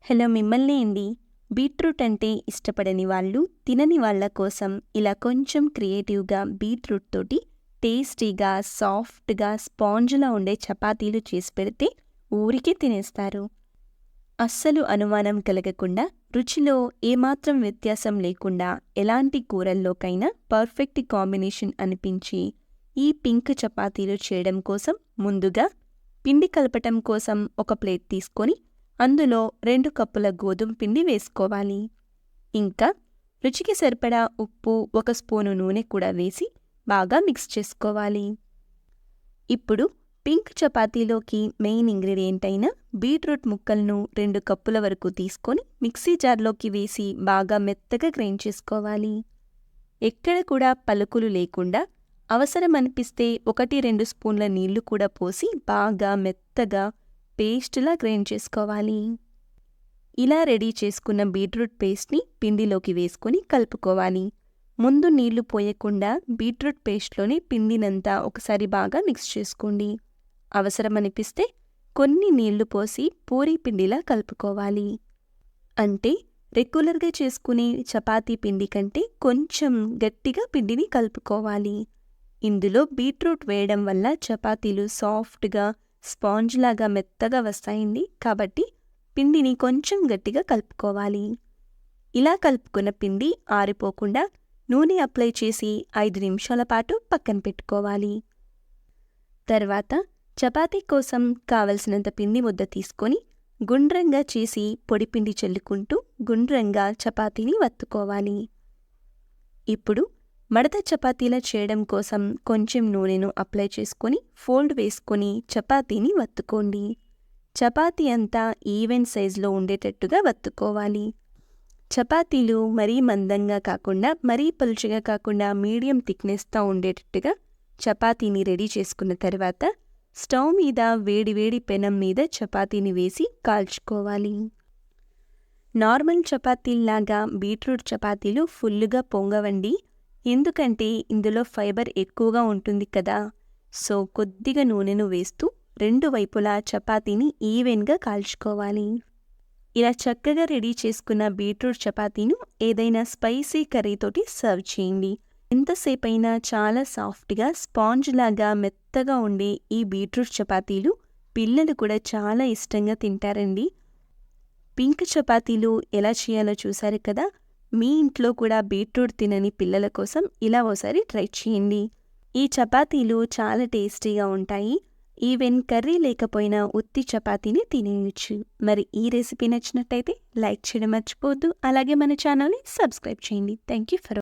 Hello మిమ్మల్ని అండి. Beetroot అంటే ఇష్టపడని వాళ్ళు, తినని వాళ్ళ కోసం ఇలా కొంచెం క్రియేటివ్‌గా బీట్రూట్ తోటి టేస్టీగా, సాఫ్ట్‌గా, స్పాంజ్‌లా ఉండే చపాతీలు చేసి పెడితే ఊరికే తినేస్తారు. అస్సలు అనుమానం కలగకుండా, రుచిలో ఏమాత్రం వ్యత్యాసం లేకుండా ఎలాంటి కూరల్లోకైనా పర్ఫెక్ట్ కాంబినేషన్ అనిపించి ఈ పింక్ చపాతీలు చేయడం కోసం ముందుగా పిండి కలపటం కోసం ఒక ప్లేట్ తీసుకొని అందులో 2 కప్పుల గోధుమ పిండి వేసుకోవాలి. ఇంకా రుచికి సరిపడా ఉప్పు, 1 స్పూను నూనె కూడా వేసి బాగా మిక్స్ చేసుకోవాలి. ఇప్పుడు పింక్ చపాతీలోకి మెయిన్ ఇంగ్రీడియంట్ అయిన బీట్రూట్ ముక్కలను 2 కప్పుల వరకు తీసుకొని మిక్సీ జార్లోకి వేసి బాగా మెత్తగా గ్రైండ్ చేసుకోవాలి. ఎక్కడ కూడా పలుకులు లేకుండా అవసరం అనిపిస్తే 1-2 స్పూన్ల నీళ్లు కూడా పోసి బాగా మెత్తగా పేస్టులా గ్రైండ్ చేసుకోవాలి. ఇలా రెడీ చేసుకున్న బీట్రూట్ పేస్ట్ని పిండిలోకి వేసుకొని కలుపుకోవాలి. ముందు నీళ్లు పోయకుండా బీట్రూట్ పేస్ట్లోని పిండినంతా ఒకసారి బాగా మిక్స్ చేసుకోండి. అవసరం అనిపిస్తే కొన్ని నీళ్లు పోసి పూరీ పిండిలా కలుపుకోవాలి. అంటే రెగ్యులర్గా చేసుకునే చపాతీ పిండి కంటే కొంచెం గట్టిగా పిండిని కలుపుకోవాలి. ఇందులో బీట్రూట్ వేయడం వల్ల చపాతీలు సాఫ్ట్గా, స్పాంజ్ లాగా మెత్తగా వస్తాయండి. కాబట్టి పిండిని కొంచెం గట్టిగా కలుపుకోవాలి. ఇలా కలుపుకున్న పిండి ఆరిపోకుండా నూనె అప్లై చేసి 5 నిమిషాల పాటు పక్కన పెట్టుకోవాలి. తర్వాత చపాతీ కోసం కావలసినంత పిండి ముద్ద తీసుకొని గుండ్రంగా చేసి పొడిపిండి చల్లుకుంటూ గుండ్రంగా చపాతీని వత్తుకోవాలి. ఇప్పుడు మడత చపాతీలా చేయడం కోసం కొంచెం నూనెను అప్లై చేసుకొని ఫోల్డ్ వేసుకొని చపాతీని వత్తుకోండి. చపాతీ అంతా ఈవెన్ సైజులో ఉండేటట్టుగా వత్తుకోవాలి. చపాతీలు మరీ మందంగా కాకుండా మరీ పలుచగా కాకుండా మీడియం థిక్నెస్తో ఉండేటట్టుగా చపాతీని రెడీ చేసుకున్న తర్వాత స్టవ్ మీద వేడివేడి పెనం మీద చపాతీని వేసి కాల్చుకోవాలి. నార్మల్ చపాతీల్లాగా బీట్రూట్ చపాతీలు ఫుల్లుగా పొంగవండి. ఎందుకంటే ఇందులో ఫైబర్ ఎక్కువగా ఉంటుంది కదా. సో కొద్దిగా నూనెను వేస్తూ 2 వైపులా చపాతీని ఈవెన్గా కాల్చుకోవాలి. ఇలా చక్కగా రెడీ చేసుకున్న బీట్రూట్ చపాతీను ఏదైనా స్పైసీ కర్రీతోటి సర్వ్ చేయండి. ఎంతసేపైనా చాలా సాఫ్ట్గా, స్పాంజ్ లాగా మెత్తగా ఉండే ఈ బీట్రూట్ చపాతీలు పిల్లలు కూడా చాలా ఇష్టంగా తింటారండి. పింక్ చపాతీలు ఎలా చేయాలో చూసారు కదా. మీ ఇంట్లో కూడా బీట్రూట్ తినని పిల్లల కోసం ఇలా ఓసారి ట్రై చేయండి. ఈ చపాతీలు చాలా టేస్టీగా ఉంటాయి. ఈవెన్ కర్రీ లేకపోయినా ఉత్తి చపాతీని తినేయచ్చు. మరి ఈ రెసిపీ నచ్చినట్టయితే లైక్ చేయడం మర్చిపోవద్దు. అలాగే మన ఛానల్ని సబ్స్క్రైబ్ చేయండి. Thank you for